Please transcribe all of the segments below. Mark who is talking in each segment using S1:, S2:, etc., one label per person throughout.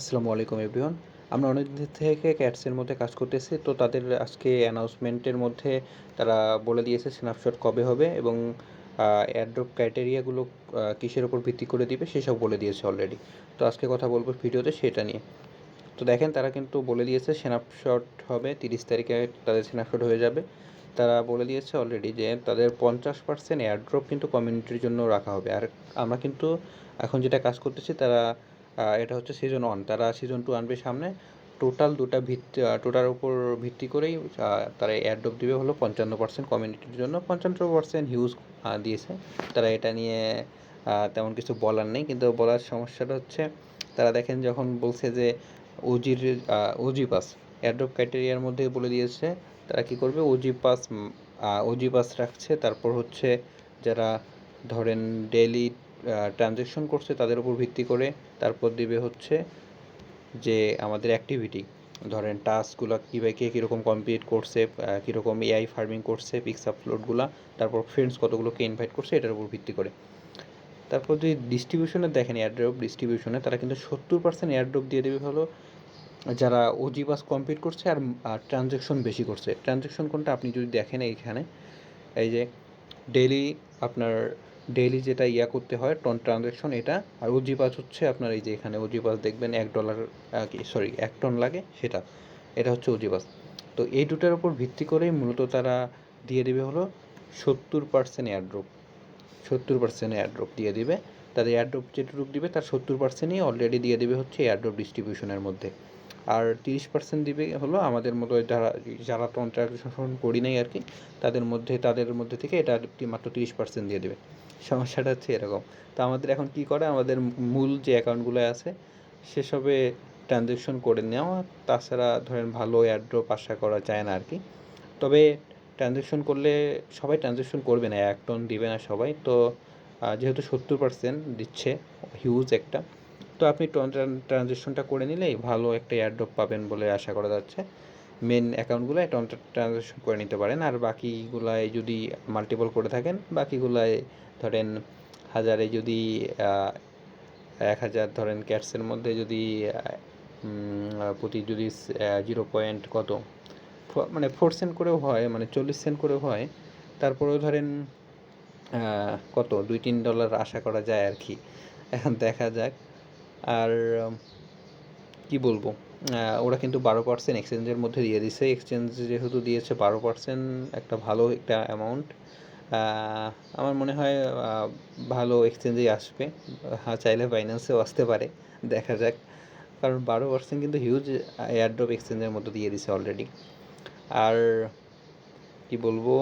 S1: আসসালামু আলাইকুম এভরিওয়ান। আমরা অনেকদিন থেকে ক্যাটসের মধ্যে কাজ করতেছি। তো তাদের আজকে অ্যানাউন্সমেন্টের মধ্যে তারা বলে দিয়েছে স্ন্যাপশট কবে হবে এবং এয়ারড্রপ ক্রাইটেরিয়াগুলো কিসের উপর ভিত্তি করে দিবে সেসব বলে দিয়েছে অলরেডি। তো আজকে কথা বলবো ভিডিওতে সেটা নিয়ে। তো দেখেন তারা কিন্তু বলে দিয়েছে স্ন্যাপশট হবে 30 তারিখে তাদের স্ন্যাপশট হয়ে যাবে। তারা বলে দিয়েছে অলরেডি যে তাদের 50% এয়ারড্রপ কিন্তু কমিউনিটির জন্য রাখা হবে। আর আমরা কিন্তু এখন যেটা কাজ করতেছি তারা এটা হচ্ছে সিজন 1, তারা সিজন 2 আনবে সামনে। টোটাল উপর ভিত্তি করেই তারা এয়ারড্রপ দিবে হলো 55% কমিউনিটির জন্য। 55% হিউজ দিয়েছে। তারা এটা নিয়ে তেমন কিছু বলার নেই, কিন্তু বলার সমস্যাটা হচ্ছে তারা দেখেন যখন বলছে যে ওজি পাস এয়ারড্রপ ক্রাইটেরিয়ার মধ্যে বলে দিয়েছে তারা কী করবে। ওজি পাস রাখছে, তারপর হচ্ছে যারা ধরেন ডেইলি ট্রানজ্যাকশন করছে তাদের উপর ভিত্তি করে তারপর দিবে হচ্ছে যে আমাদের অ্যাক্টিভিটি, ধরেন টাস্কগুলো কীভাবে কে কীরকম কমপ্লিট করছে, কীরকম এআই ফার্মিং করছে, পিক্স আপলোডগুলো, তারপর ফ্রেন্ডস কতগুলোকে ইনভাইট করছে এটার উপর ভিত্তি করে। তারপর যদি ডিস্ট্রিবিউশনে দেখেন এয়ারড্রপ ডিস্ট্রিবিউশনে তারা কিন্তু 70% এয়ারড্রপ দিয়ে দেবে হলো যারা ওজি পাস কমপ্লিট করছে আর ট্রানজ্যাকশন বেশি করছে। ট্রানজ্যাকশন কোনটা আপনি যদি দেখেন এইখানে এই যে আপনার ডেইলি যেটা করতে হয় ট্রানজ্যাকশন এটা, আর ওজি পাস হচ্ছে আপনার এই যে এখানে ওজি পাস দেখবেন $1 1 টন লাগে সেটা, এটা হচ্ছে ওজি পাস। তো এই দুটার উপর ভিত্তি করেই মূলত তারা দিয়ে দেবে হলো 70% এয়ারড্রপ। 70% এয়ারড্রপ দিয়ে দিবে। তাদের এয়ারড্রপ যেটুকু দিবে তার 70%ই অলরেডি দিয়ে দেবে হচ্ছে এয়ারড্রপ ডিস্ট্রিবিউশনের মধ্যে। আর 30% দিবে হলো আমাদের মতো যারা ট্রানজ্যাকশন করি নাই আর কি, তাদের মধ্যে থেকে এটা মাত্র 30% দিয়ে দেবে। সমস্যাটা হচ্ছে এরকম। তো আমাদের এখন কী করে, আমাদের মূল যে অ্যাকাউন্টগুলো আছে সেসবে ট্রানজ্যাকশন করে নেওয়া, তাছাড়া ধরেন ভালো এয়ারড্রপ আশা করা যায় না আর কি। তবে ট্রানজ্যাকশন করলে সবাই ট্রানজ্যাকশন করবে না, 1 টন দিবে না সবাই। তো যেহেতু 70% দিচ্ছে, হিউজ একটা, তো আপনি ট্রানজ্যাকশনটা করে নিলেই ভালো একটা এয়ারড্রপ পাবেন বলে আশা করা যাচ্ছে। মেন অ্যাকাউন্টগুলোয় ট্রানজ্যাকশন করে নিতে পারেন, আর বাকিগুলায় যদি মাল্টিপল করে থাকেন বাকিগুলায় ধরেন হাজারে যদি 1000 ধরেন ক্যাটসের মধ্যে যদি প্রতি যদি 0 পয়েন্ট কত মানে 4 সেন্ট করেও হয়, মানে 40 সেন্ট করেও হয়, তারপরেও ধরেন কত $2-3 আশা করা যায় আর কি। এখন দেখা যাক। আর কি বলবো, ওরা কিন্তু 12% এক্সচেঞ্জের মধ্যে দিয়ে দিছে। এক্সচেঞ্জ যেহেতু দিয়েছে 12%, একটা ভালো একটা অ্যামাউন্ট। আমার মনে হয় ভালো এক্সচেঞ্জেই আসবে। হ্যাঁ, চাইলে বাইন্যান্সেও আসতে পারে, দেখা যাক। কারণ 12% কিন্তু হিউজ এয়ারড্রপ এক্সচেঞ্জের মধ্যে দিয়ে দিছে অলরেডি। আর কি বলবো,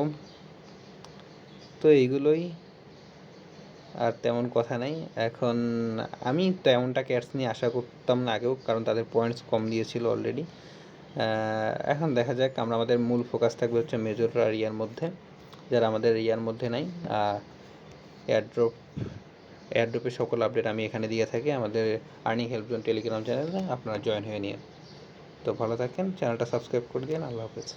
S1: তো এইগুলোই, আর তেমন কথা নাই। এখন আমি তেমনটা ক্যাটস নিয়ে আশা করতাম না আগেও, কারণ তাদের পয়েন্টস কম দিয়েছিল অলরেডি। এখন দেখা যাক। আমরা আমাদের মূল ফোকাস থাকবে হচ্ছে মেজর আর ইয়ার মধ্যে, যারা আমাদের ইয়ার মধ্যে নাই। এয়ারড্রপের সকল আপডেট আমি এখানে দিয়ে থাকি আমাদের আর্নিং হেল্প জোন টেলিগ্রাম চ্যানেলে, আপনারা জয়েন হয়ে নিন। তো ভালো থাকেন, চ্যানেলটা সাবস্ক্রাইব করে দিন। আল্লাহ হাফেজ।